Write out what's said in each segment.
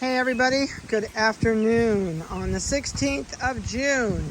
Hey everybody, good afternoon on the 16th of June.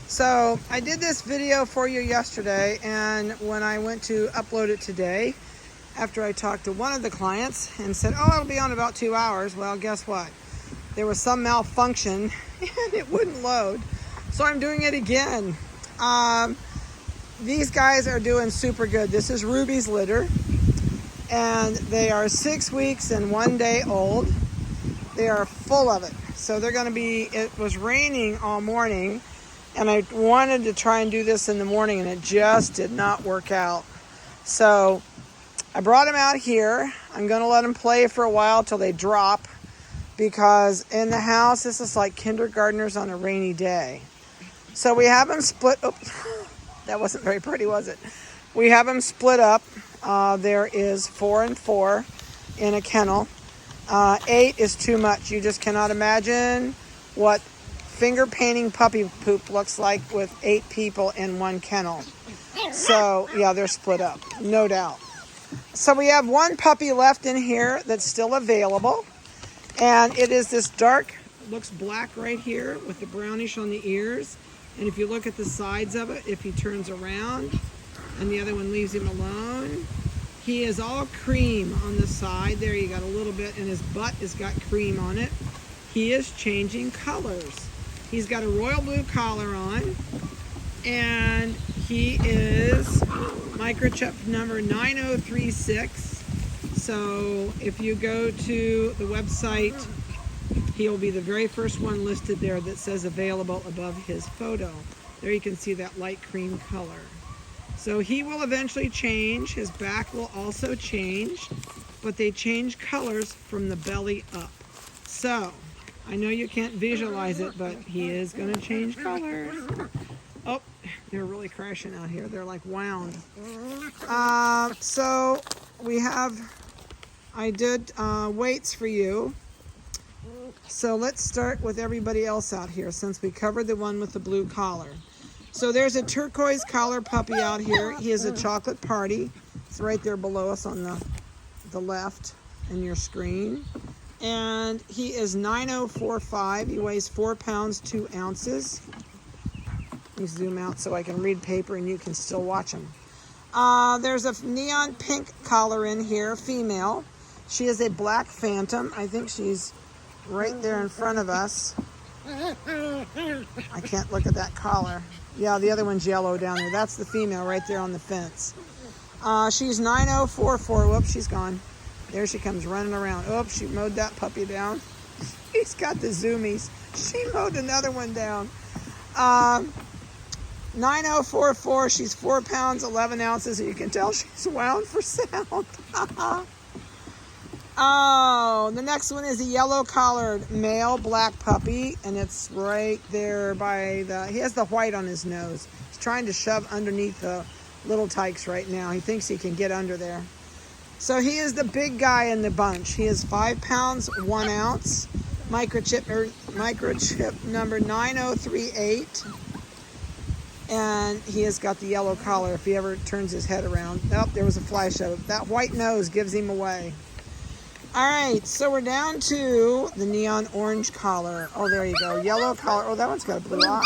So I did this video for you yesterday, and when I went to upload it today, after I talked to one of the clients and said, oh, it'll be on about 2 hours, well, guess what? There was some malfunction and it wouldn't load. So I'm doing it again. These guys are doing super good. This is Ruby's litter, and they are 6 weeks and 1 day old. They are full of it. So they're going to be, it was raining all morning, and I wanted to try and do this in the morning, and it just did not work out. So I brought them out here. I'm going to let them play for a while till they drop, because in the house, this is like kindergartners on a rainy day. So we have them split. Oops, that wasn't very pretty, was it? We have them split up. There is 4 and 4 in a kennel. 8 is too much. You just cannot imagine what finger painting puppy poop looks like with 8 people in one kennel. So yeah, they're split up, no doubt. So we have one puppy left in here that's still available, and it is this dark, looks black right here with the brownish on the ears. And if you look at the sides of it, if he turns around and the other one leaves him alone, he is all cream on the side. There, you got a little bit, and his butt has got cream on it. He is changing colors. He's got a royal blue collar on, and he is microchip number 9036. So if you go to the website, he'll be the very first one listed there that says available above his photo. There you can see that light cream color. So he will eventually change. His back will also change, but they change colors from the belly up. So I know you can't visualize it, but he is going to change colors. Oh, they're really crashing out here. They're like wound. So we have, I did weights for you. So let's start with everybody else out here, since we covered the one with the blue collar. So there's a turquoise collar puppy out here. He is a chocolate party. It's right there below us on the left in your screen. And he is 9045. He weighs 4 pounds, 2 ounces. Let me zoom out so I can read paper and you can still watch him. There's a neon pink collar in here, female. She is a black phantom. I think she's right there in front of us. I can't look at that collar. Yeah, the other one's yellow down there. That's the female right there on the fence. She's 9044. Whoops, she's gone. There she comes running around. Oops, she mowed that puppy down. He's got the zoomies. She mowed another one down. 9044. She's 4 pounds, 11 ounces. And you can tell she's wound for sound. Oh, the next one is a yellow collared male black puppy, and it's right there by he has the white on his nose. He's trying to shove underneath the little tykes right now. He thinks he can get under there. So he is the big guy in the bunch. He is 5 pounds, 1 ounce, microchip number 9038. And he has got the yellow collar if he ever turns his head around. Oh, there was a flash of it. That white nose gives him away. All right, so we're down to the neon orange collar. Oh, there you go. Yellow collar. Oh, that one's got a blue eye.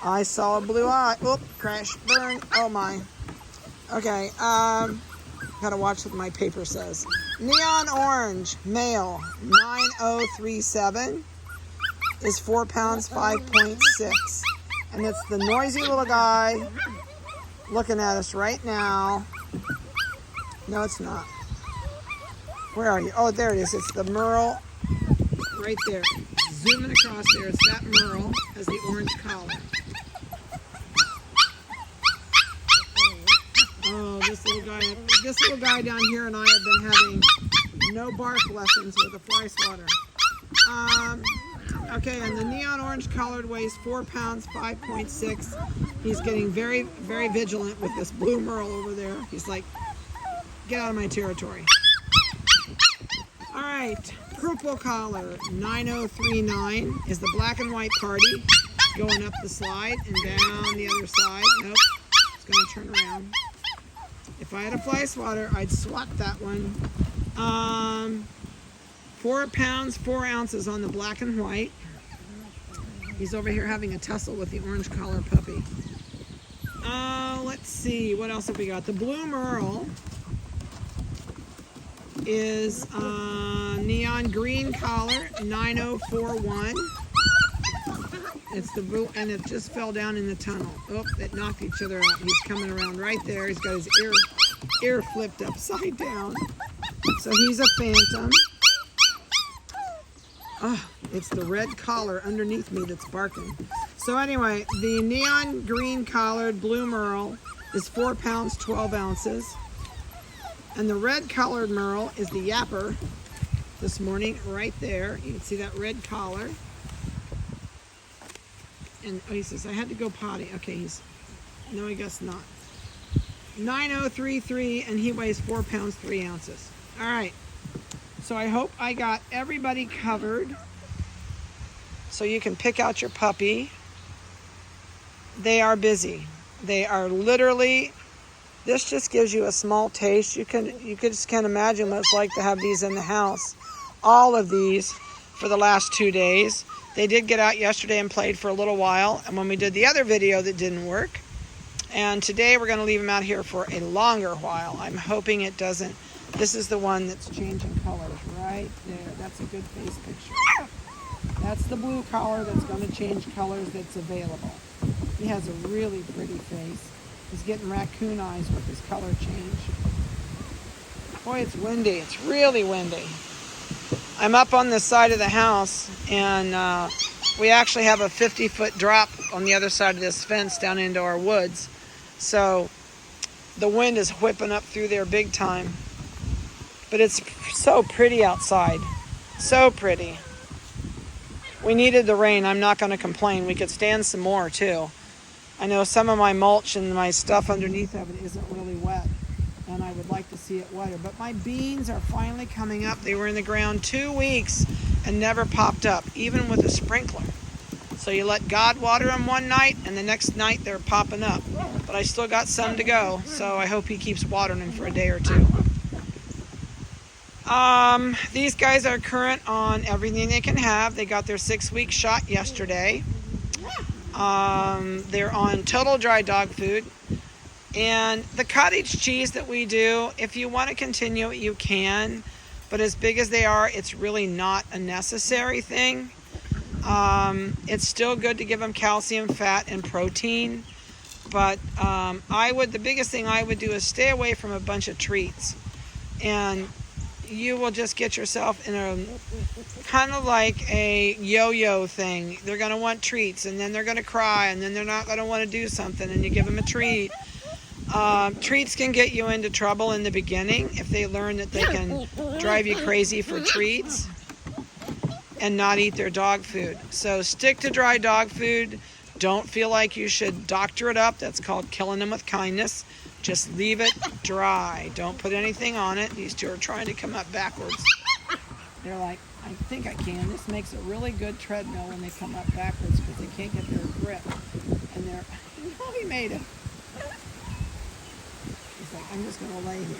I saw a blue eye. Oop, crash, burn. Oh, my. Okay, gotta watch what my paper says. Neon orange, male, 9037, is 4 pounds, 5.6. And it's the noisy little guy looking at us right now. No, it's not. Where are you? Oh, there it is. It's the Merle right there. Zooming across there. It's that Merle has the orange collar. Oh, this little guy down here and I have been having no bark lessons with a fly swatter. Okay, and the neon orange colored weighs 4 pounds, 5.6. He's getting very, very vigilant with this blue Merle over there. He's like, get out of my territory. All right, purple collar, 9039, is the black and white party, going up the slide and down the other side. Nope, it's going to turn around. If I had a fly swatter, I'd swat that one. 4 pounds, 4 ounces on the black and white. He's over here having a tussle with the orange collar puppy. Let's see, what else have we got? The blue merle is neon green collar, 9041. It's the blue, and it just fell down in the tunnel. Oh, it knocked each other out. He's coming around right there. He's got his ear flipped upside down. So he's a phantom. Oh, it's the red collar underneath me that's barking. So anyway, the neon green collared blue merle is 4 pounds, 12 ounces. And the red collared merle is the yapper this morning right there. You can see that red collar. And oh, he says, I had to go potty. Okay, no, I guess not. 9033, and he weighs 4 pounds, 3 ounces. All right. So I hope I got everybody covered. So you can pick out your puppy. They are busy. They are literally, this just gives you a small taste. You just can't imagine what it's like to have these in the house. All of these for the last 2 days. They did get out yesterday and played for a little while, and when we did the other video that didn't work. And today we're going to leave them out here for a longer while. I'm hoping it doesn't. This is the one that's changing colors right there. That's a good face picture. That's the blue collar that's going to change colors that's available. He has a really pretty face. He's getting raccoon eyes with his color change. Boy, it's windy. It's really windy. I'm up on this side of the house, and we actually have a 50-foot drop on the other side of this fence down into our woods. So the wind is whipping up through there big time. But it's so pretty outside. So pretty. We needed the rain. I'm not going to complain. We could stand some more, too. I know some of my mulch and my stuff underneath of it isn't really wet, and I would like to see it wetter. But my beans are finally coming up. They were in the ground 2 weeks and never popped up, even with a sprinkler. So you let God water them one night, and the next night they're popping up. But I still got some to go, so I hope he keeps watering them for a day or two. These guys are current on everything they can have. They got their 6-week shot yesterday. They're on total dry dog food. And the cottage cheese that we do, if you want to continue it, you can. But as big as they are, it's really not a necessary thing. It's still good to give them calcium, fat, and protein. But the biggest thing I would do is stay away from a bunch of treats. And you will just get yourself in a kind of like a yo-yo thing. They're going to want treats, and then they're going to cry, and then they're not going to want to do something, and you give them a treat. Treats can get you into trouble in the beginning if they learn that they can drive you crazy for treats and not eat their dog food. So stick to dry dog food. Don't feel like you should doctor it up. That's called killing them with kindness. Just leave it dry. Don't put anything on it. These two are trying to come up backwards. They're like, I think I can. This makes a really good treadmill when they come up backwards because they can't get their grip. And they're, he made it. He's like, I'm just going to lay here.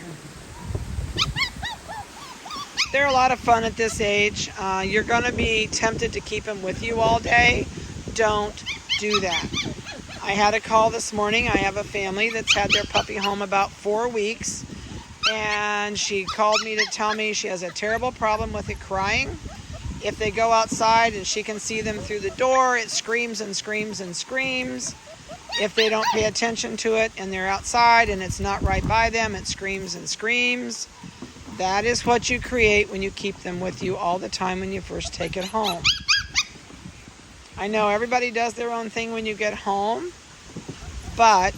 They're a lot of fun at this age. You're going to be tempted to keep them with you all day. Don't do that. I had a call this morning. I have a family that's had their puppy home about 4 weeks, and she called me to tell me she has a terrible problem with it crying. If they go outside and she can see them through the door, it screams and screams and screams. If they don't pay attention to it and they're outside and it's not right by them, it screams and screams. That is what you create when you keep them with you all the time when you first take it home. I know everybody does their own thing when you get home, but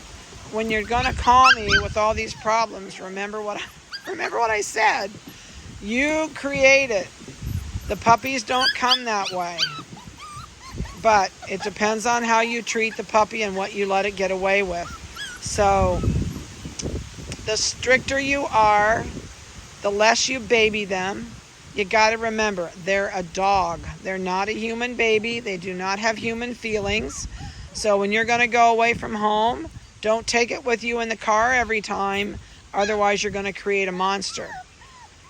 when you're going to call me with all these problems, remember what I said. You create it. The puppies don't come that way. But it depends on how you treat the puppy and what you let it get away with. So the stricter you are, the less you baby them. You got to remember, they're a dog. They're not a human baby. They do not have human feelings. So when you're going to go away from home, don't take it with you in the car every time. Otherwise, you're going to create a monster.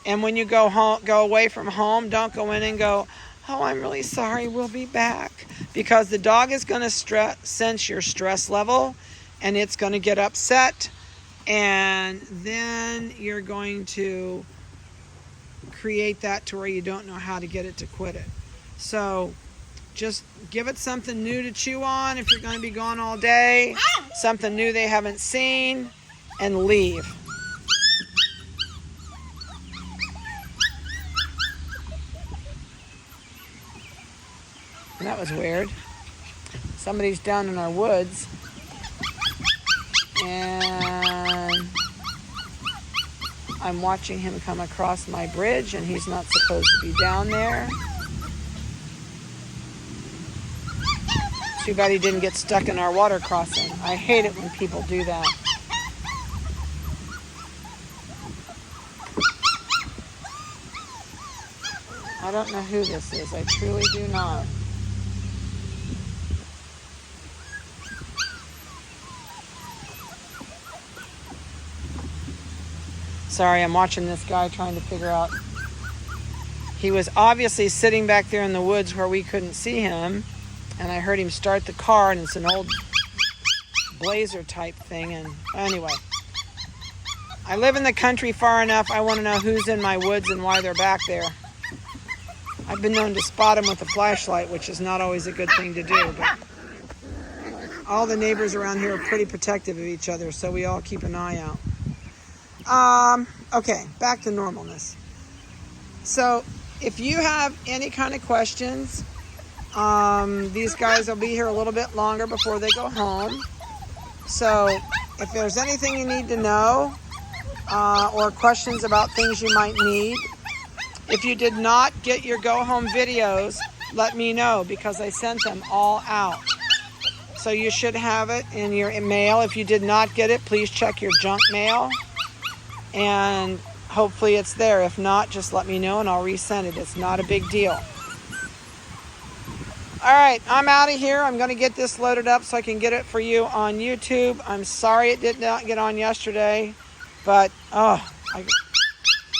And when you go away from home, don't go in and go, oh, I'm really sorry, we'll be back. Because the dog is going to sense your stress level, and it's going to get upset, and then you're going to create that to where you don't know how to get it to quit it. So just give it something new to chew on if you're going to be gone all day, something new they haven't seen, and leave. And that was weird. Somebody's down in our woods, and I'm watching him come across my bridge, and he's not supposed to be down there. Too bad he didn't get stuck in our water crossing. I hate it when people do that. I don't know who this is. I truly do not. Sorry, I'm watching this guy trying to figure out. He was obviously sitting back there in the woods where we couldn't see him, and I heard him start the car, and it's an old Blazer type thing. And anyway, I live in the country far enough. I want to know who's in my woods and why they're back there. I've been known to spot them with a flashlight, which is not always a good thing to do, but all the neighbors around here are pretty protective of each other, so we all keep an eye out. Okay, back to normalness. So if you have any kind of questions, these guys will be here a little bit longer before they go home. So if there's anything you need to know, or questions about things you might need, if you did not get your go home videos, let me know, because I sent them all out. So you should have it in your mail. If you did not get it, please check your junk mail, and hopefully it's there. If not, just let me know and I'll resend it. It's not a big deal. All right, I'm out of here. I'm going to get this loaded up so I can get it for you on YouTube. I'm sorry it did not get on yesterday, but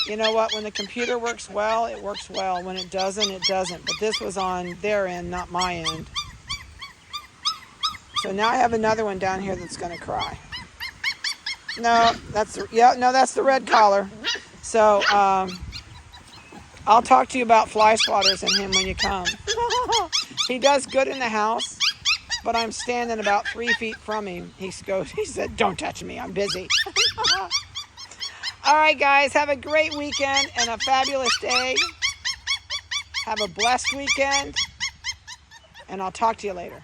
you know what? When the computer works well, it works well. When it doesn't, it doesn't. But this was on their end, not my end. So now I have another one down here that's going to cry. No, that's the red collar. So I'll talk to you about fly swatters and him when you come. He does good in the house, but I'm standing about 3 feet from him. He said, don't touch me, I'm busy. All right, guys, have a great weekend and a fabulous day. Have a blessed weekend, and I'll talk to you later.